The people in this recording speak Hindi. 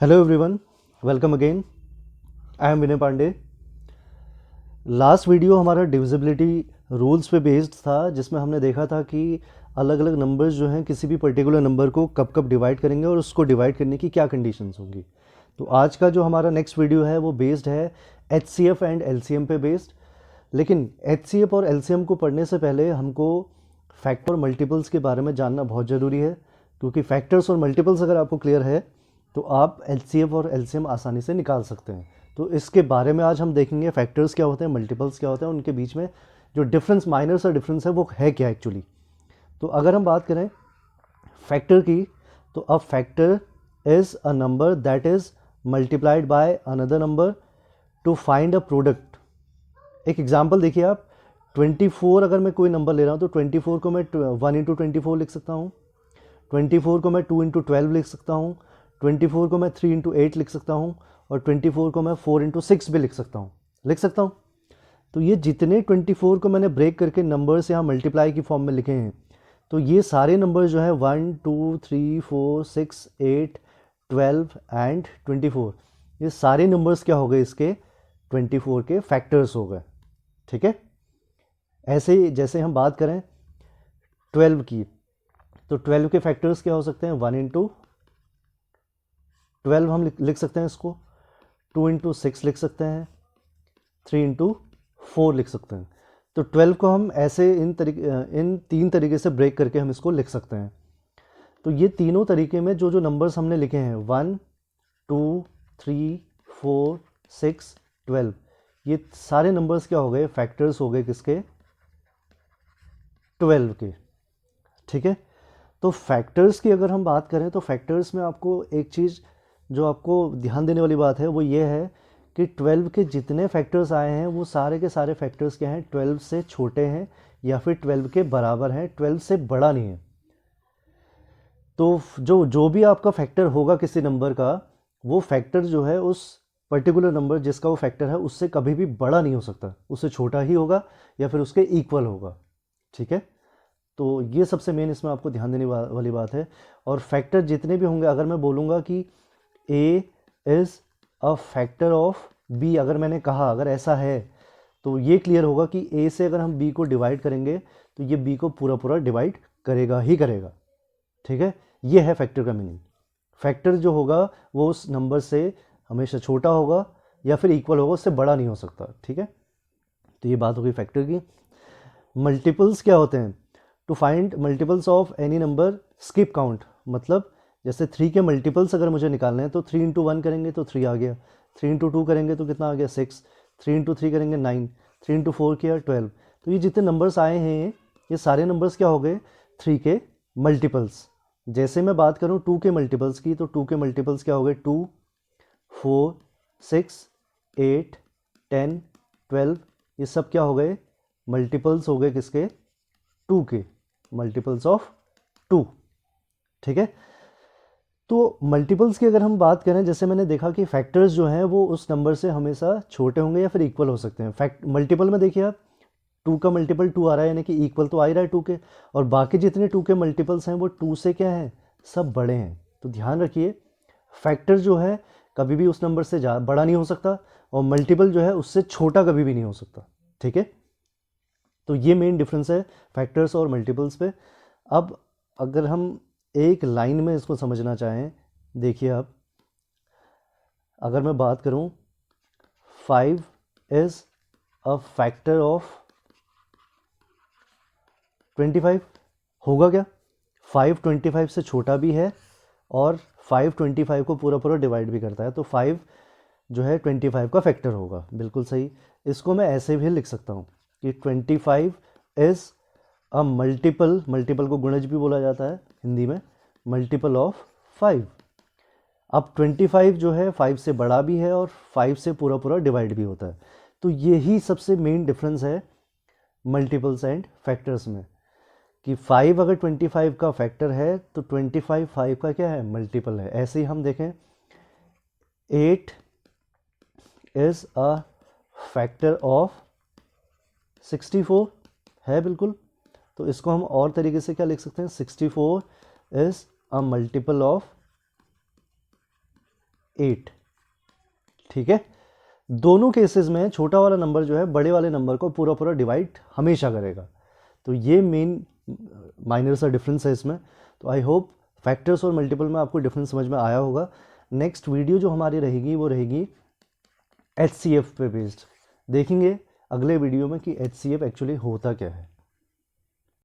Hello everyone, welcome again. I am Vinay Pandey. Last video हमारा डिविजिबिलिटी रूल्स पे बेस्ड था, जिसमें हमने देखा था कि अलग अलग नंबर्स जो हैं किसी भी पर्टिकुलर नंबर को कब कब डिवाइड करेंगे और उसको डिवाइड करने की क्या कंडीशंस होंगी। तो आज का जो हमारा नेक्स्ट वीडियो है वो बेस्ड है एचसीएफ एंड एलसीएम पे बेस्ड। लेकिन एचसीएफ और एलसीएम को पढ़ने से पहले हमको फैक्टर और मल्टीपल्स के बारे में जानना बहुत ज़रूरी है, क्योंकि फैक्टर्स और मल्टीपल्स अगर आपको क्लियर है तो आप एचसीएफ और एलसीएम आसानी से निकाल सकते हैं। तो इसके बारे में आज हम देखेंगे फैक्टर्स क्या होते हैं, मल्टीपल्स क्या होते हैं, उनके बीच में जो डिफरेंस, माइनर सा डिफरेंस है वो है क्या एक्चुअली। तो अगर हम बात करें फैक्टर की, तो a factor is a number that is multiplied by another number two find a product. एक एग्जांपल देखिए आप, 24 अगर मैं कोई नंबर ले रहा हूँ तो 24 को मैं 1 इंटू 24 लिख सकता हूँ, 24 को मैं 2 इंटू 12 लिख सकता हूँ, 24 को मैं 3 इंटू 8 लिख सकता हूँ, और 24 को मैं 4 इंटू 6 भी लिख सकता हूँ। तो ये जितने 24 को मैंने ब्रेक करके नंबर्स यहाँ मल्टीप्लाई की फॉर्म में लिखे हैं, तो ये सारे नंबर जो है 1 2 3 4 6 8 12 एंड 24, ये सारे नंबर्स क्या हो गए, इसके 24 के फैक्टर्स हो गए। ठीक है। ऐसे ही जैसे हम बात करें 12 की, तो 12 के फैक्टर्स क्या हो सकते हैं, 1 इंटू 12 हम लिख सकते हैं इसको, 2 इंटू 6 लिख सकते हैं, 3 इंटू 4 लिख सकते हैं। तो 12 को हम ऐसे इन तीन तरीके से ब्रेक करके हम इसको लिख सकते हैं। तो ये तीनों तरीके में जो जो नंबर्स हमने लिखे हैं 1 2 3 4 6 12, ये सारे नंबर्स क्या हो गए, फैक्टर्स हो गए किसके, 12 के। ठीक है। तो फैक्टर्स की अगर हम बात करें तो फैक्टर्स में आपको एक चीज़ जो आपको ध्यान देने वाली बात है वो ये है कि 12 के जितने फैक्टर्स आए हैं वो सारे के सारे फैक्टर्स क्या हैं, 12 से छोटे हैं या फिर 12 के बराबर हैं, 12 से बड़ा नहीं है। तो जो जो भी आपका फैक्टर होगा किसी नंबर का, वो फैक्टर जो है उस पर्टिकुलर नंबर जिसका वो फैक्टर है उससे कभी भी बड़ा नहीं हो सकता, उससे छोटा ही होगा या फिर उसके इक्वल होगा। ठीक है। तो ये सबसे मेन इसमें आपको ध्यान देने वाली बात है। और फैक्टर जितने भी होंगे, अगर मैं बोलूँगा कि A is a factor of B, अगर मैंने कहा, अगर ऐसा है तो ये क्लियर होगा कि ए से अगर हम बी को डिवाइड करेंगे तो ये बी को पूरा पूरा डिवाइड करेगा ही करेगा। ठीक है। ये है फैक्टर का मीनिंग। फैक्टर जो होगा वो उस नंबर से हमेशा छोटा होगा या फिर इक्वल होगा, उससे बड़ा नहीं हो सकता। ठीक है। तो ये बात होगी फैक्टर की। मल्टीपल्स क्या होते हैं, to find multiples of any number skip count. मतलब जैसे 3 के मल्टीपल्स अगर मुझे निकालने हैं तो 3 इंटू 1 करेंगे तो 3 आ गया, 3 इंटू 2 करेंगे तो कितना आ गया 6, 3 इंटू 3 करेंगे 9, 3 इंटू 4 किया 12। तो ये जितने नंबर्स आए हैं ये सारे नंबर्स क्या हो गए, 3 के मल्टीपल्स। जैसे मैं बात करूँ 2 के मल्टीपल्स की, तो 2 के मल्टीपल्स क्या हो गए, 2 4 6 8 10 12, ये सब क्या हो गए, मल्टीपल्स हो गए किसके, 2 के, मल्टीपल्स ऑफ 2। ठीक है। तो मल्टीपल्स की अगर हम बात करें, जैसे मैंने देखा कि फैक्टर्स जो हैं वो उस नंबर से हमेशा छोटे होंगे या फिर इक्वल हो सकते हैं। फैक्ट मल्टीपल में देखिए आप, 2 का मल्टीपल 2 आ रहा है, यानी कि इक्वल तो आ ही रहा है 2 के, और बाकी जितने 2 के मल्टीपल्स हैं वो 2 से क्या हैं, सब बड़े हैं। तो ध्यान रखिए, फैक्टर जो है कभी भी उस नंबर से बड़ा नहीं हो सकता, और मल्टीपल जो है उससे छोटा कभी भी नहीं हो सकता। ठीक है। तो ये मेन डिफरेंस है फैक्टर्स और मल्टीपल्स पे। अब अगर हम एक लाइन में इसको समझना चाहें, देखिए आप, अगर मैं बात करूं 5 इज़ अ फैक्टर ऑफ 25, होगा क्या, 5 25 से छोटा भी है और 5 25 को पूरा पूरा डिवाइड भी करता है, तो 5 जो है 25 का फैक्टर होगा। बिल्कुल सही। इसको मैं ऐसे भी लिख सकता हूँ कि 25 इज़ अ मल्टीपल, मल्टीपल को गुणज भी बोला जाता है हिंदी में, मल्टीपल ऑफ 5। अब 25 जो है 5 से बड़ा भी है और 5 से पूरा पूरा डिवाइड भी होता है। तो यही सबसे मेन डिफरेंस है मल्टीपल्स एंड फैक्टर्स में, कि 5 अगर 25 का फैक्टर है तो 25 5 का क्या है, मल्टीपल है। ऐसे ही हम देखें 8 इज़ अ फैक्टर ऑफ 64, है बिल्कुल। तो इसको हम और तरीके से क्या लिख सकते हैं, 64 इज़ अ मल्टीपल ऑफ 8। ठीक है, दोनों केसेस में छोटा वाला नंबर जो है बड़े वाले नंबर को पूरा पूरा डिवाइड हमेशा करेगा। तो ये मेन माइनर सा डिफरेंस है इसमें। तो आई होप फैक्टर्स और मल्टीपल में आपको डिफरेंस समझ में आया होगा। नेक्स्ट वीडियो जो हमारी रहेगी वो रहेगी HCF पे बेस्ड। देखेंगे अगले वीडियो में कि HCF एक्चुअली होता क्या है।